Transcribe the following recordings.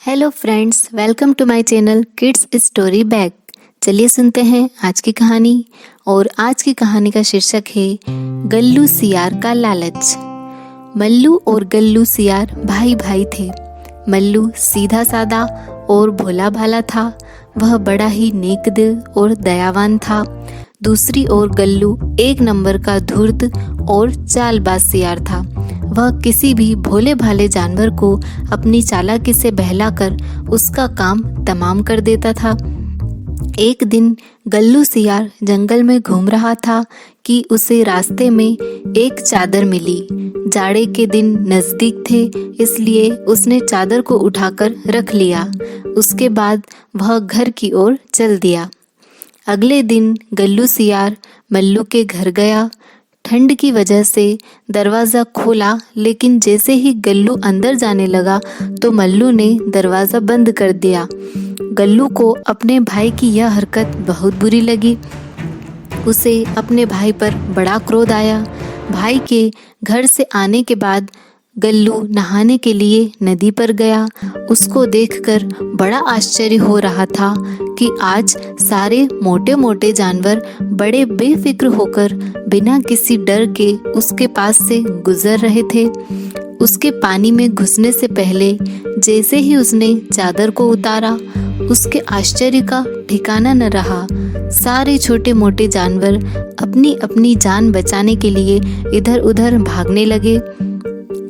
Hello friends, welcome to my channel kids story bag. चलिए सुनते हैं आज की कहानी। और आज की कहानी का शीर्षक है गल्लू सियार का लालच। मल्लू और गल्लू सियार भाई भाई थे। मल्लू सीधा सादा और भोला भाला था। वह बड़ा ही नेक दिल और दयावान था। दूसरी ओर गल्लू एक नंबर का धूर्त और चालबाज सियार था। वह किसी भी भोले भाले जानवर को अपनी चालाकी से बहलाकर उसका काम तमाम कर देता था। एक दिन गल्लू सियार जंगल में घूम रहा था कि उसे रास्ते में एक चादर मिली। जाड़े के दिन नजदीक थे, इसलिए उसने चादर को उठाकर रख लिया। उसके बाद वह घर की ओर चल दिया। अगले दिन गल्लू सियार मल्लू के घर गया। ठंड की वजह से दरवाज़ा खोला, लेकिन जैसे ही गल्लू अंदर जाने लगा तो मल्लू ने दरवाज़ा बंद कर दिया। गल्लू को अपने भाई की यह हरकत बहुत बुरी लगी। उसे अपने भाई पर बड़ा क्रोध आया। भाई के घर से आने के बाद गल्लू नहाने के लिए नदी पर गया। उसको देखकर बड़ा आश्चर्य हो रहा था कि आज सारे मोटे मोटे जानवर बड़े बेफिक्र होकर बिना किसी डर के उसके पास से गुजर रहे थे। उसके पानी में घुसने से पहले जैसे ही उसने चादर को उतारा, उसके आश्चर्य का ठिकाना न रहा। सारे छोटे मोटे जानवर अपनी अपनी जान बचाने के लिए इधर उधर भागने लगे।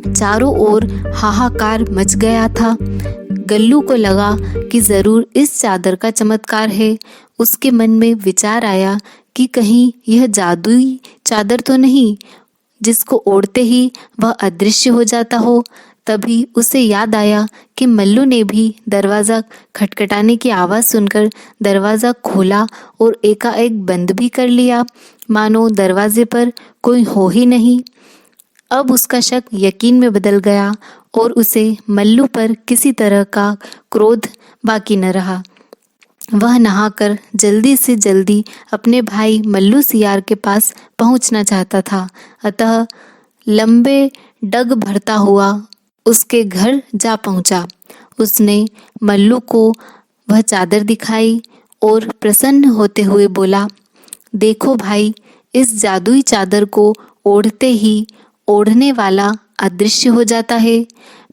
चारों ओर हाहाकार मच गया था। गल्लू को लगा कि जरूर इस चादर का चमत्कार है। उसके मन में विचार आया कि कहीं यह जादुई चादर तो नहीं जिसको ओढ़ते ही वह अदृश्य हो जाता हो। तभी उसे याद आया कि मल्लू ने भी दरवाज़ा खटखटाने की आवाज़ सुनकर दरवाज़ा खोला और एकाएक बंद भी कर लिया, मानो दरवाजे पर कोई हो ही नहीं। अब उसका शक यकीन में बदल गया और उसे मल्लू पर किसी तरह का क्रोध बाकी न रहा। वह नहाकर जल्दी से जल्दी अपने भाई मल्लू सियार के पास पहुंचना चाहता था। अतः लंबे डग भरता हुआ उसके घर जा पहुंचा। उसने मल्लू को वह चादर दिखाई और प्रसन्न होते हुए बोला, देखो भाई, इस जादुई चादर को ओढ़ते ही ओढ़ने वाला अदृश्य हो जाता है।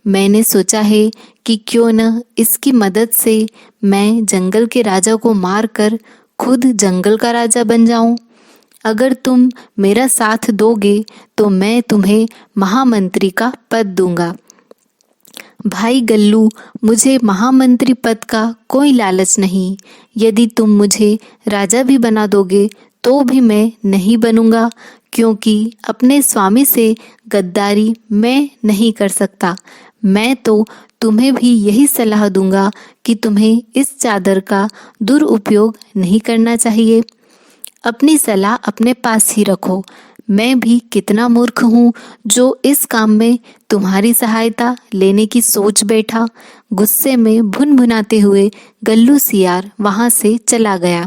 मैंने सोचा है कि क्यों न इसकी मदद से मैं जंगल के राजा को मारकर खुद जंगल का राजा बन जाऊं। अगर तुम मेरा साथ दोगे तो मैं तुम्हें महामंत्री का पद दूंगा। भाई गल्लू, मुझे महामंत्री पद का कोई लालच नहीं। यदि तुम मुझे राजा भी बना दोगे तो भी मैं नहीं बनूंगा, क्योंकि अपने स्वामी से गद्दारी मैं नहीं कर सकता। मैं तो तुम्हें भी यही सलाह दूंगा कि तुम्हें इस चादर का दुरुपयोग नहीं करना चाहिए। अपनी सलाह अपने पास ही रखो। मैं भी कितना मूर्ख हूँ जो इस काम में तुम्हारी सहायता लेने की सोच बैठा। गुस्से में भुनभुनाते हुए गल्लू सियार वहां से चला गया।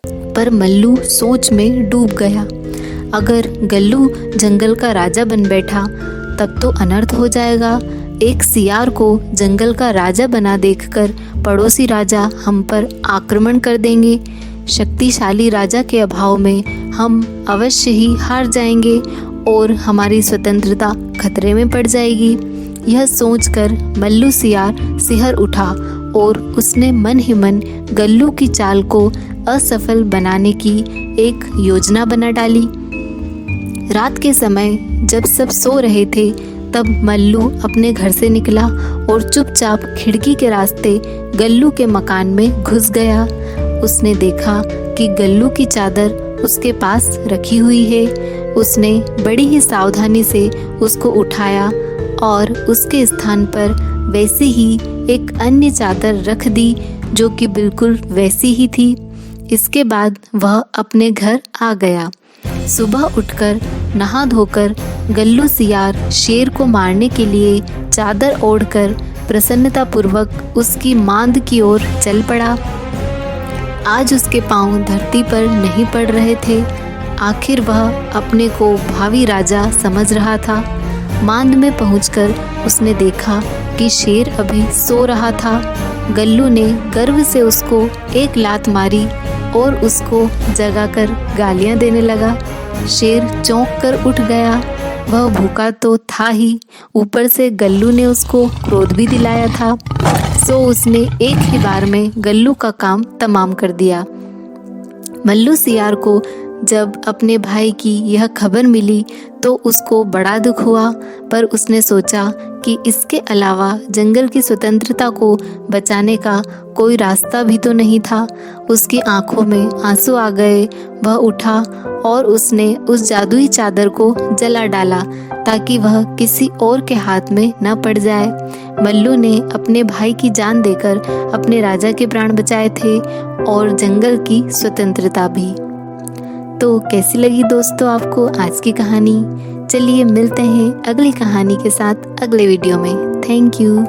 पर मल्लू सोच में डूब गया। अगर गल्लू जंगल का राजा बन बैठा तब तो अनर्थ हो जाएगा। एक सियार को जंगल का राजा बना देखकर पड़ोसी राजा हम पर आक्रमण कर देंगे। शक्तिशाली राजा के अभाव में हम अवश्य ही हार जाएंगे और हमारी स्वतंत्रता खतरे में पड़ जाएगी। यह सोचकर मल्लू सियार सिहर उठा और उसने मन ही मन गल्लू की चाल को असफल बनाने की एक योजना बना डाली। रात के समय जब सब सो रहे थे तब मल्लू अपने घर से निकला और चुपचाप खिड़की के रास्ते गल्लू के मकान में घुस गया। उसने देखा कि गल्लू की चादर उसके पास रखी हुई है। उसने बड़ी ही सावधानी से उसको उठाया और उसके स्थान पर वैसी ही एक अन्य चादर रख दी जो कि बिल्कुल वैसी ही थी। इसके बाद वह अपने घर आ गया। सुबह उठकर नहा धोकर गल्लू सियार शेर को मारने के लिए चादर ओढ़कर प्रसन्नतापूर्वक उसकी मांद की ओर चल पड़ा। आज उसके पांव धरती पर नहीं पड़ रहे थे। आखिर वह अपने को भावी राजा समझ रहा था। मांद में पहुंचकर उसने देखा जबकि शेर अभी सो रहा था। गल्लू ने गर्व से उसको एक लात मारी और उसको जगाकर गालियां देने लगा। शेर चौंक कर उठ गया। वह भूखा तो था ही, ऊपर से गल्लू ने उसको क्रोध भी दिलाया था, सो उसने एक ही बार में गल्लू का काम तमाम कर दिया। मल्लू सियार को जब अपने भाई की यह खबर मिली तो उसको बड़ा दुख हुआ, पर उसने सोचा कि इसके अलावा जंगल की स्वतंत्रता को बचाने का कोई रास्ता भी तो नहीं था। उसकी आंखों में आंसू आ गए। वह उठा और उसने उस जादुई चादर को जला डाला ताकि वह किसी और के हाथ में न पड़ जाए। मल्लू ने अपने भाई की जान देकर अपने राजा के प्राण बचाए थे और जंगल की स्वतंत्रता भी। तो कैसी लगी दोस्तों आपको आज की कहानी? चलिए मिलते हैं अगली कहानी के साथ अगले वीडियो में। Thank you.